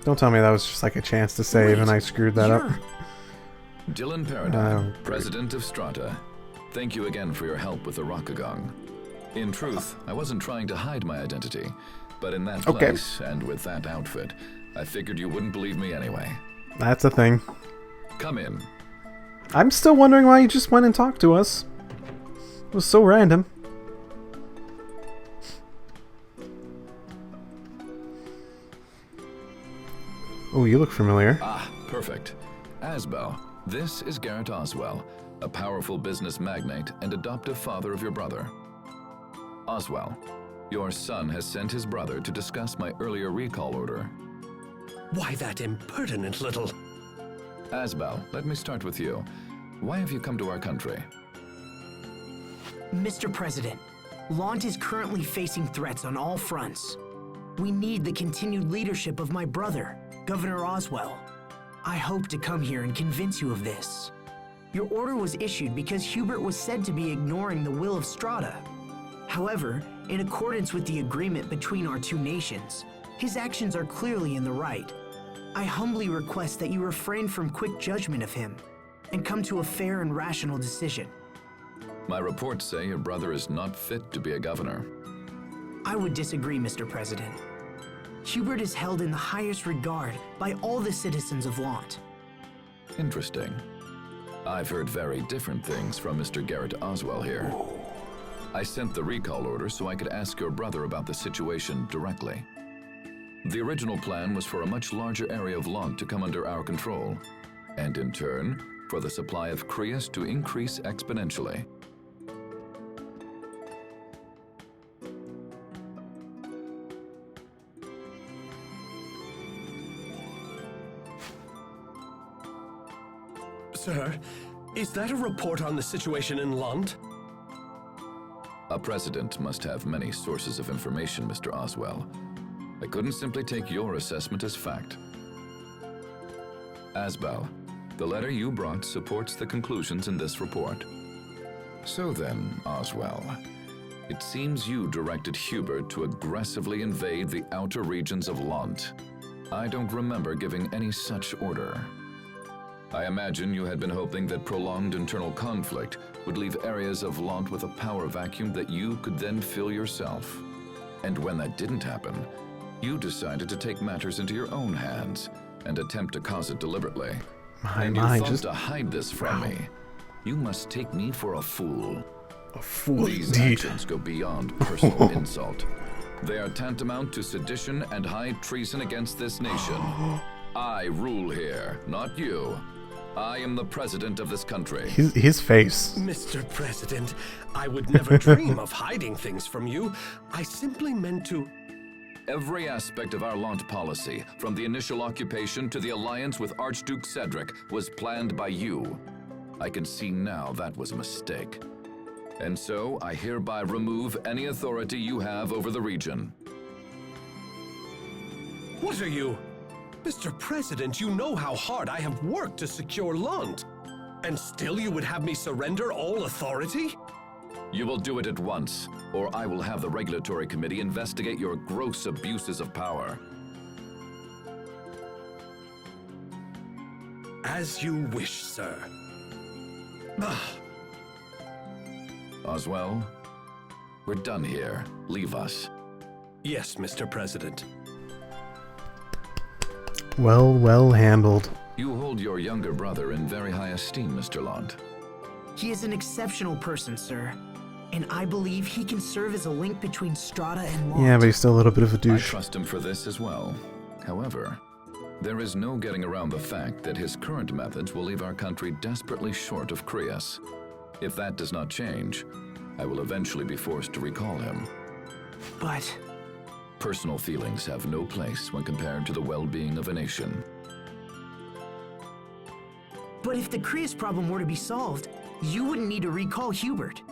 Don't tell me that was just like a chance to save and I screwed that up. Dylan Paradigm, president of Strahta. Thank you again for your help with the Rockagong. In truth, I wasn't trying to hide my identity, but in that place and with that outfit, I figured you wouldn't believe me anyway. That's a thing. Come in. I'm still wondering why you just went and talked to us. It was so random. Oh, you look familiar. Ah, perfect. Asbel, this is Garrett Oswell, a powerful business magnate and adoptive father of your brother. Oswell, your son has sent his brother to discuss my earlier recall order. Why that impertinent little... Asbel, let me start with you. Why have you come to our country? Mr. President, Lant is currently facing threats on all fronts. We need the continued leadership of my brother, Governor Oswell. I hope to come here and convince you of this. Your order was issued because Hubert was said to be ignoring the will of Strahta. However, in accordance with the agreement between our two nations, his actions are clearly in the right. I humbly request that you refrain from quick judgment of him and come to a fair and rational decision. My reports say your brother is not fit to be a governor. I would disagree, Mr. President. Hubert is held in the highest regard by all the citizens of Lant. Interesting. I've heard very different things from Mr. Garrett Oswell here. I sent the recall order so I could ask your brother about the situation directly. The original plan was for a much larger area of Lant to come under our control, and in turn, for the supply of cryas to increase exponentially. Sir, is that a report on the situation in Lant? A president must have many sources of information, Mr. Oswell. I couldn't simply take your assessment as fact. Asbel, the letter you brought supports the conclusions in this report. So then, Oswell, it seems you directed Hubert to aggressively invade the outer regions of Lant. I don't remember giving any such order. I imagine you had been hoping that prolonged internal conflict would leave areas of Lant with a power vacuum that you could then fill yourself. And when that didn't happen, you decided to take matters into your own hands and attempt to cause it deliberately. And you thought to hide this from me. You must take me for a fool. A fool These indeed. actions go beyond personal insult. They are tantamount to sedition and high treason against this nation. I rule here, not you. I am the president of this country. His face. Mr. President, I would never dream of hiding things from you. I simply meant to... Every aspect of our Lant policy, from the initial occupation to the alliance with Archduke Cedric, was planned by you. I can see now that was a mistake. And so, I hereby remove any authority you have over the region. What are you? Mr. President, you know how hard I have worked to secure Lant. And still you would have me surrender all authority? You will do it at once, or I will have the regulatory committee investigate your gross abuses of power. As you wish, sir. Oswell, we're done here. Leave us. Yes, Mr. President. Well handled. You hold your younger brother in very high esteem, Mr. Lant. He is an exceptional person, sir. And I believe he can serve as a link between Strahta and Lant. Yeah, but he's still a little bit of a I douche. trust him for this as well. However, there is no getting around the fact that his current methods will leave our country desperately short of cryas. If that does not change, I will eventually be forced to recall him. But... Personal feelings have no place when compared to the well-being of a nation. But if the cryas problem were to be solved, you wouldn't need to recall Hubert.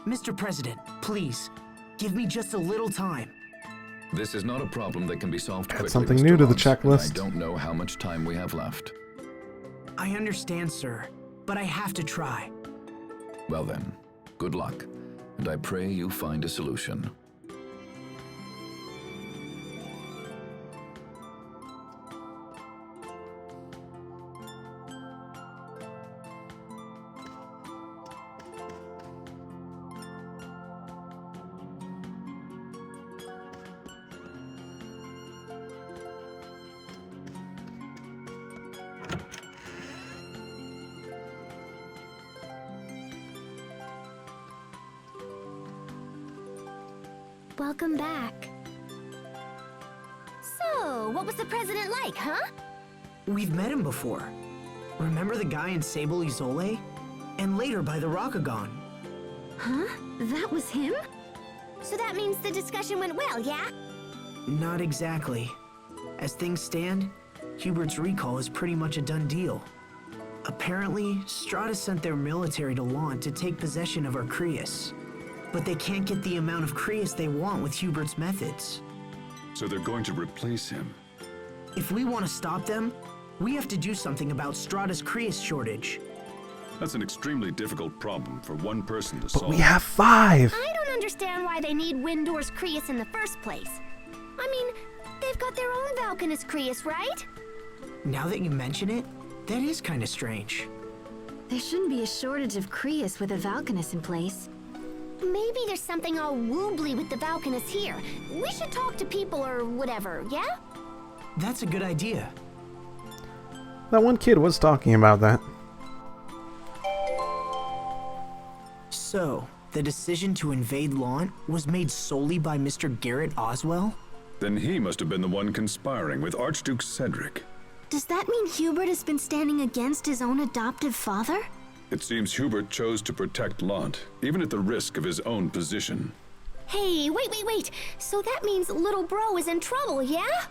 Mr. President, please, give me just a little time. This is not a problem that can be solved quickly, Add something Mr. new to the Lant, and checklist. I don't know how much time we have left. I understand, sir, but I have to try. Well then, good luck, and I pray you find a solution. Welcome back. So, what was the president like, huh? We've met him before. Remember the guy in Sable Isole? And later by the Rockagon. Huh? That was him? So that means the discussion went well, yeah? Not exactly. As things stand, Hubert's recall is pretty much a done deal. Apparently, Strahta sent their military to Lant to take possession of our cryas. But they can't get the amount of cryas they want with Hubert's methods. So they're going to replace him. If we want to stop them, we have to do something about Strahta's cryas shortage. That's an extremely difficult problem for one person to But solve. we have 5! I don't understand why they need Windor's cryas in the first place. I mean, they've got their own Valkanus cryas, right? Now that you mention it, that is kind of strange. There shouldn't be a shortage of cryas with a Valkanus in place. Maybe there's something all woobly with the Valkanus here. We should talk to people or whatever, yeah? That's a good idea. That one kid was talking about that. So, the decision to invade Lant was made solely by Mr. Garrett Oswell? Then he must have been the one conspiring with Archduke Cedric. Does that mean Hubert has been standing against his own adoptive father? It seems Hubert chose to protect Lant, even at the risk of his own position. Hey, wait. So that means little bro is in trouble, yeah?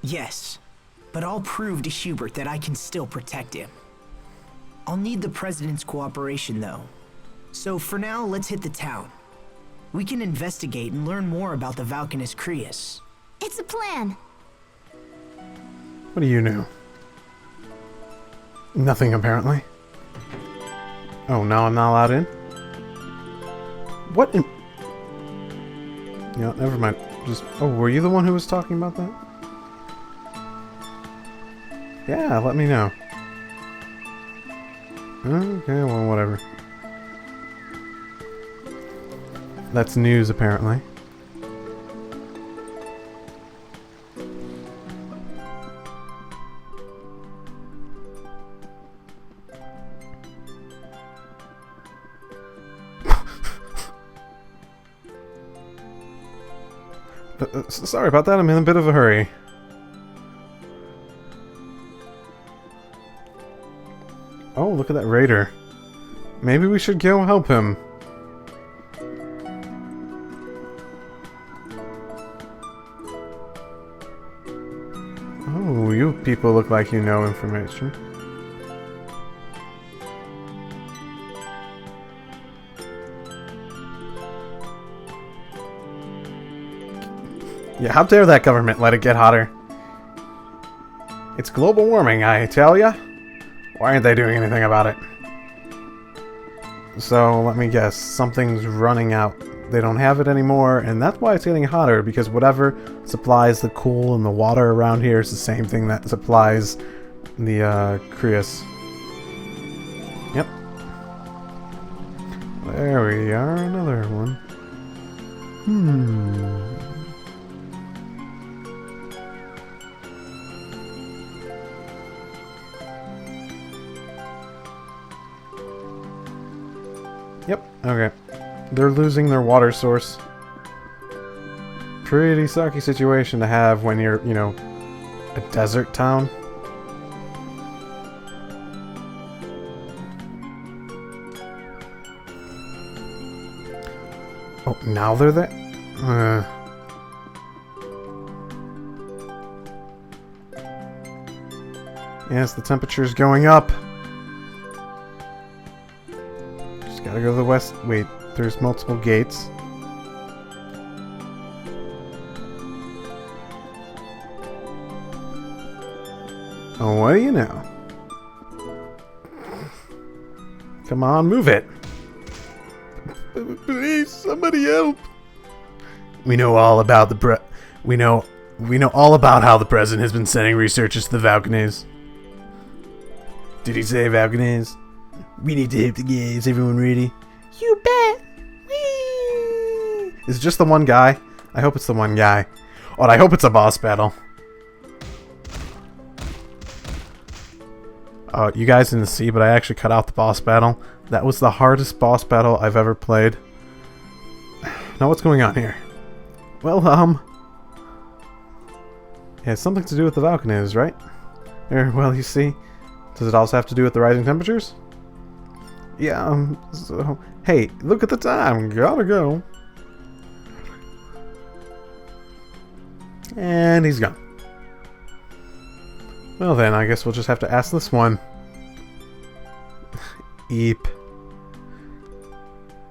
Yes, but I'll prove to Hubert that I can still protect him. I'll need the President's cooperation, though. So for now, let's hit the town. We can investigate and learn more about the Valkanus cryas. It's a plan. What do you know? Nothing, apparently. Oh, now I'm not allowed in? What in... Yeah, never mind. Just... Oh, were you the one who was talking about that? Yeah, let me know. Okay, well, whatever. That's news, apparently. Sorry about that, I'm in a bit of a hurry. Oh, look at that raider. Maybe we should go help him. Oh, you people look like you know information. Yeah, how dare that government let it get hotter? It's global warming, I tell ya. Why aren't they doing anything about it? So, let me guess. Something's running out. They don't have it anymore, and that's why it's getting hotter, because whatever supplies the cool and the water around here is the same thing that supplies the, cryas. Yep. There we are, another one. Yep, okay. They're losing their water source. Pretty sucky situation to have when you're, you know, a desert town. Oh, now they're there? Yes, the temperature's going up. Just gotta go to the west. Wait, there's multiple gates. Oh, what do you know? Come on, move it. Please, somebody help. We know all about the we know all about how the president has been sending researchers to the Valkanese. Did he say Valkanese? We need to hit the gates. Everyone ready? You bet. Whee! Is it just the one guy? I hope it's the one guy. Oh, and I hope it's a boss battle. You guys didn't see, but I actually cut out the boss battle. That was the hardest boss battle I've ever played. Now what's going on here? Well, it has something to do with the Valkanese, right? Well, you see, does it also have to do with the rising temperatures? Yeah, so, hey, look at the time, gotta go. And he's gone. Well then, I guess we'll just have to ask this one. Eep.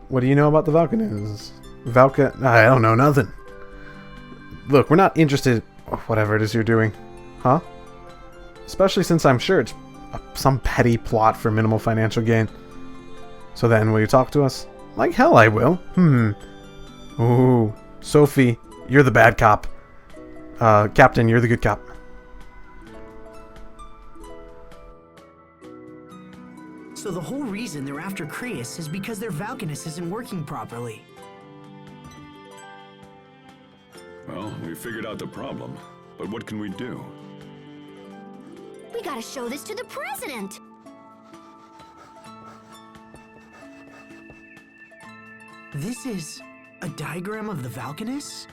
What do you know about the Valkanese? I don't know nothing. Look, we're not interested... whatever it is you're doing. Huh? Especially since I'm sure it's some petty plot for minimal financial gain. So then, will you talk to us? Like hell I will. Ooh. Sophie, you're the bad cop. Captain, you're the good cop. So the whole reason they're after Cryas is because their Valkanus isn't working properly. Well, we figured out the problem. But what can we do? We gotta show this to the president. This is a diagram of the Valkanus?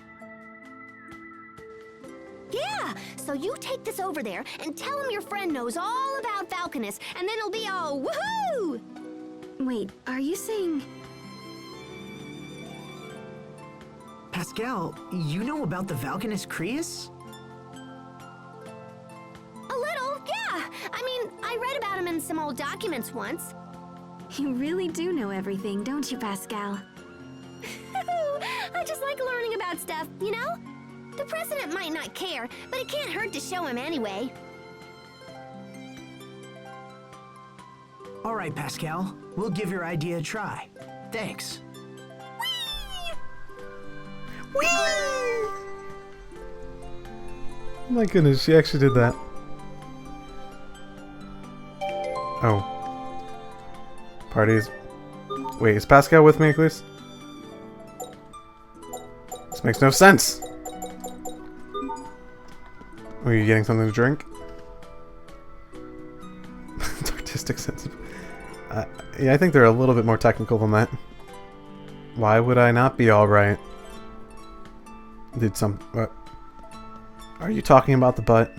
Yeah, so you take this over there and tell him your friend knows all about Valkanus, and then it'll be all woohoo! Wait, are you saying... Pascal, you know about the Valkanus Cryas? A little, yeah. I mean, I read about him in some old documents once. You really do know everything, don't you, Pascal? I just like learning about stuff, you know? The president might not care, but it can't hurt to show him anyway. All right, Pascal. We'll give your idea a try. Thanks. Whee! Oh my goodness, she actually did that. Oh. Parties. Wait, is Pascal with me, please? This makes no sense. Are you getting something to drink? Artistic sense. Yeah, I think they're a little bit more technical than that. Why would I not be alright? What? Are you talking about the butt?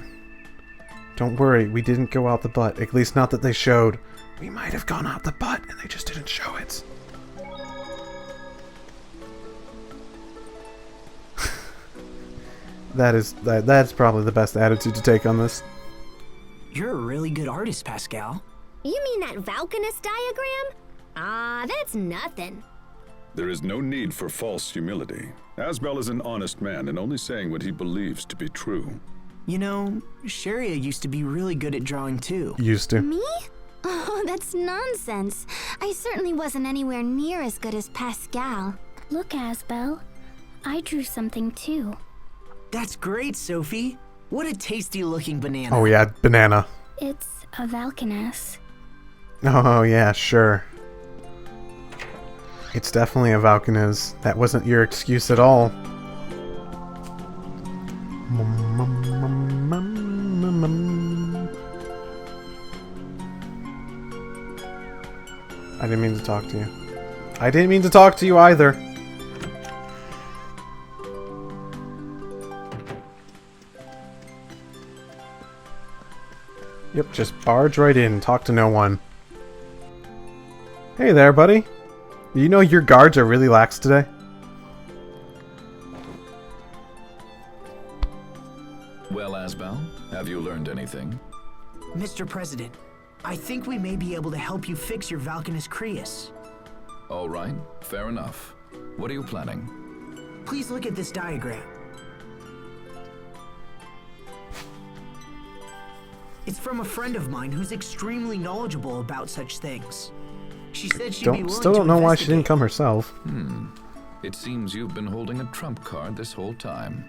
Don't worry, we didn't go out the butt. At least not that they showed. We might have gone out the butt and they just didn't show it. That's probably the best attitude to take on this. You're a really good artist, Pascal. You mean that Valkanus diagram? Ah, that's nothing. There is no need for false humility. Asbel is an honest man and only saying what he believes to be true. You know, Sharia used to be really good at drawing too. Used to. Me? Oh, that's nonsense. I certainly wasn't anywhere near as good as Pascal. Look, Asbel. I drew something too. That's great, Sophie. What a tasty-looking banana. Oh yeah, banana. It's a Valkanus. Oh yeah, sure. It's definitely a Valkanus. That wasn't your excuse at all. I didn't mean to talk to you. I didn't mean to talk to you either. Yep, just barge right in, talk to no one. Hey there, buddy. You know your guards are really lax today? Well, Asbel, have you learned anything? Mr. President, I think we may be able to help you fix your Valkanus Cryas. All right, fair enough. What are you planning? Please look at this diagram. It's from a friend of mine who's extremely knowledgeable about such things. She said she'd be willing Still to don't know why she didn't investigate. come herself. It seems you've been holding a trump card this whole time.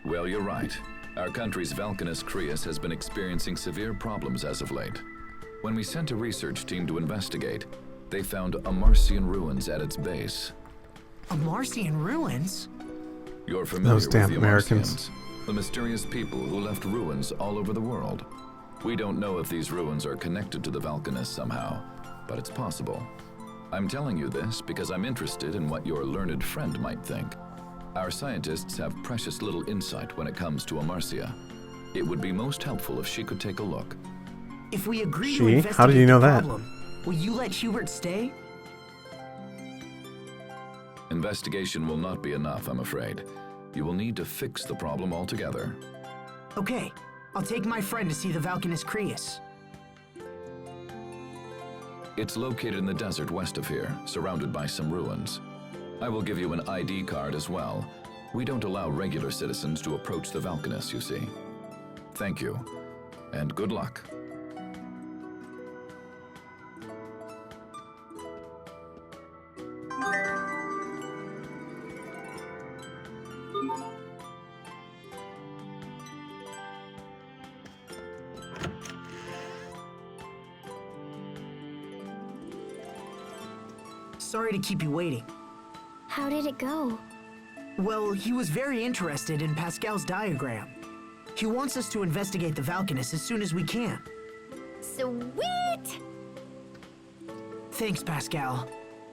Well, you're right. Our country's Valkanus Cryas has been experiencing severe problems as of late. When we sent a research team to investigate, they found Amarcian ruins at its base. Amarcian ruins? You're familiar Those with damn the Americans. Amarcians, the mysterious people who left ruins all over the world. We don't know if these ruins are connected to the Valkanus somehow, but it's possible. I'm telling you this because I'm interested in what your learned friend might think. Our scientists have precious little insight when it comes to Amarcia. It would be most helpful if she could take a look. If we agree She? to investigate How did you know the that? problem, will you let Hubert stay? Investigation will not be enough, I'm afraid. You will need to fix the problem altogether. Okay, I'll take my friend to see the Valkanus cryas. It's located in the desert west of here, surrounded by some ruins. I will give you an ID card as well. We don't allow regular citizens to approach the Valkanus, you see. Thank you, and good luck. Sorry to keep you waiting. How did it go? Well, he was very interested in Pascal's diagram. He wants us to investigate the Valkanus as soon as we can. Sweet! Thanks, Pascal.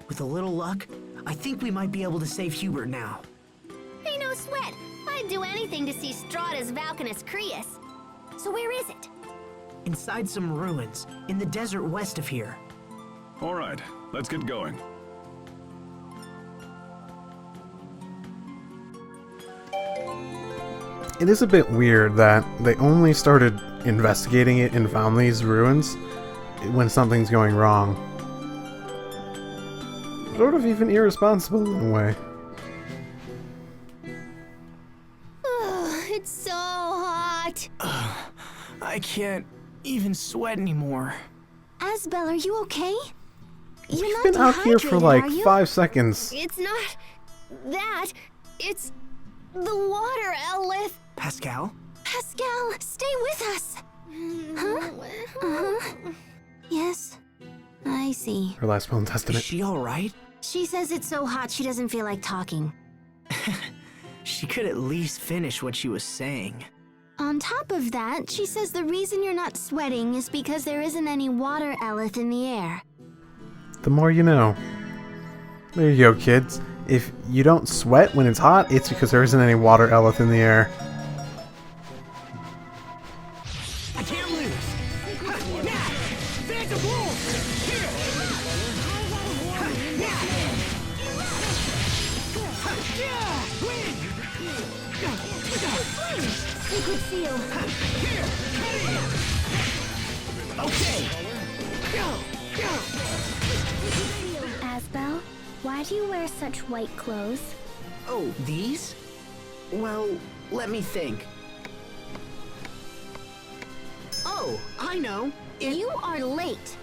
With a little luck, I think we might be able to save Hubert now. Hey, no sweat. I'd do anything to see Strahta's Valkanus cryas. So where is it? Inside some ruins, in the desert west of here. All right, let's get going. It is a bit weird that they only started investigating it and found these ruins when something's going wrong. Sort of even irresponsible in a way. It's so hot. I can't even sweat anymore. Asbel, are you okay? You're We've not been out here for dehydrated, like are you? 5 seconds. It's not that. It's the water, Elith. Pascal? Pascal, stay with us. Huh? Uh-huh. Yes, I see. Her last will and Is testament. she alright? She says it's so hot she doesn't feel like talking. She could at least finish what she was saying. On top of that, she says the reason you're not sweating is because there isn't any water eleth in the air. The more you know. There you go, kids. If you don't sweat when it's hot, it's because there isn't any water eleth in the air. I can't lose! Now! There's a blow! Here! Secret seal. Here! Okay! Asbel, why do you wear such white clothes? Oh, these? Well, let me think. Oh, I know. You are late.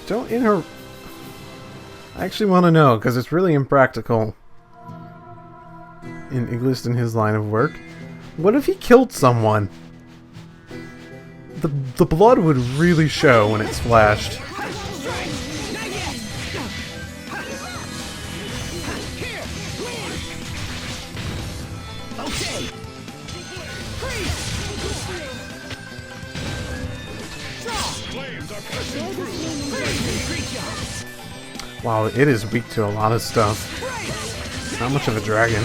Don't inter... I actually want to know, because it's really impractical. At least in his line of work. What if he killed someone? The blood would really show when it splashed. Okay! Wow, it is weak to a lot of stuff. Not much of a dragon.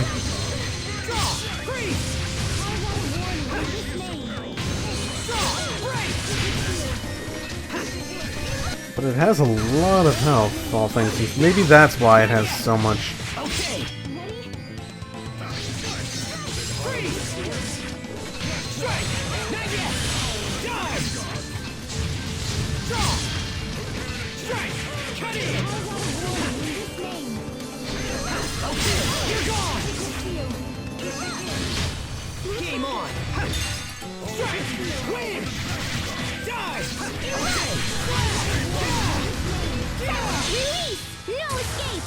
But it has a lot of health, all things. Maybe that's why it has so much. Okay! Game on! Strike! Win! Die! Release! No escape!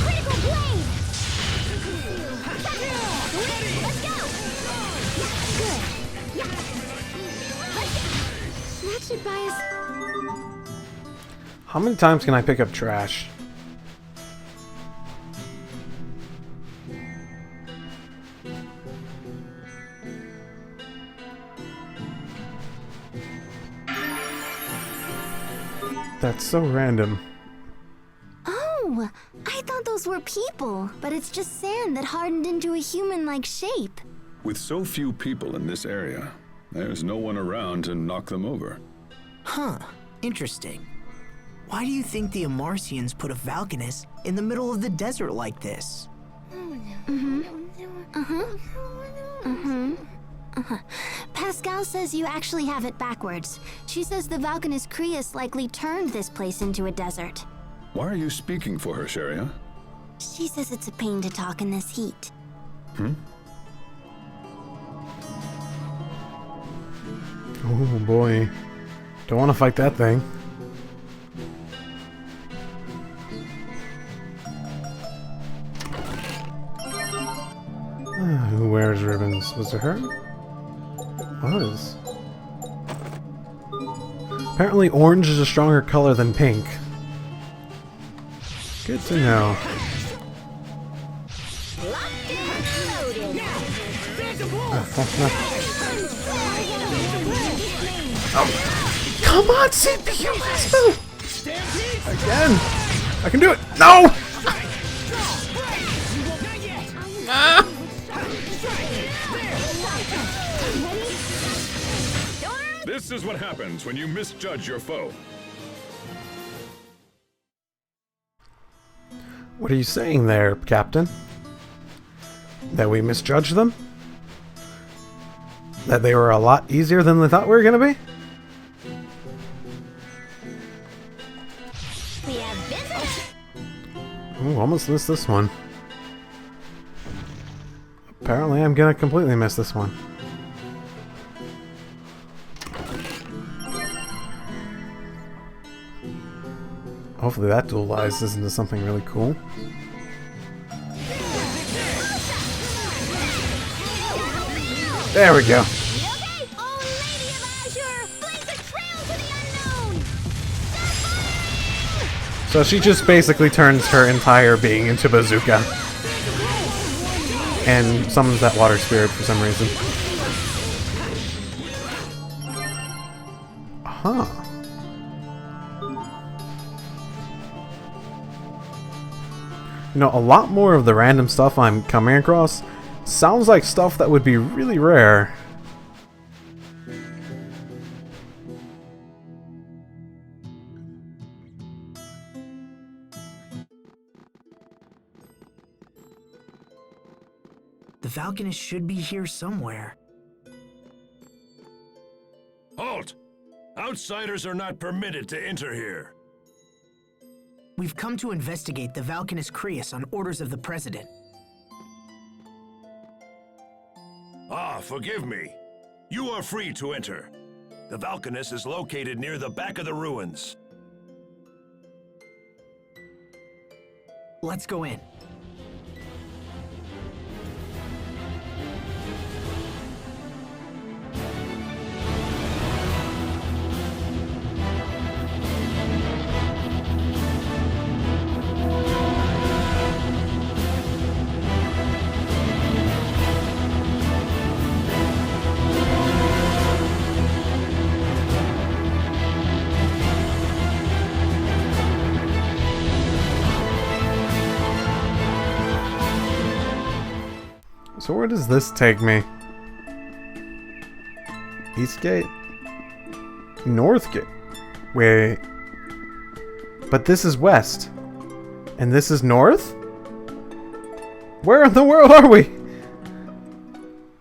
Critical blade! Let's go! Good. That should buy us... How many times can I pick up trash? That's so random. Oh, I thought those were people, but it's just sand that hardened into a human-like shape. With so few people in this area, there's no one around to knock them over. Huh, interesting. Why do you think the Amarcians put a Valkanus in the middle of the desert like this? Pascal says you actually have it backwards. She says the Valkanus cryas likely turned this place into a desert. Why are you speaking for her, Sharia? She says it's a pain to talk in this heat. Oh boy. Don't want to fight that thing. Who wears ribbons? Was it her? Was. Apparently orange is a stronger color than pink. Good to know. Oh. Come on, CPU, let's go! Again! I can do it! No! Ah! This is what happens when you misjudge your foe. What are you saying there, Captain? That we misjudged them? That they were a lot easier than they thought we were gonna be? We have visitors. Ooh, almost missed this one. Apparently I'm gonna completely miss this one. Hopefully that dualizes into something really cool. There we go. Okay, oh Lady of Azure, blaze a trail to the unknown. So she just basically turns her entire being into bazooka. And summons that water spirit for some reason. Huh. You know, a lot more of the random stuff I'm coming across sounds like stuff that would be really rare. The Valkanus should be here somewhere. Halt! Outsiders are not permitted to enter here. We've come to investigate the Valkanus cryas on orders of the President. Ah, forgive me. You are free to enter. The Valkanus is located near the back of the ruins. Let's go in. So where does this take me? East gate? North gate? Wait. But this is west. And this is north? Where in the world are we?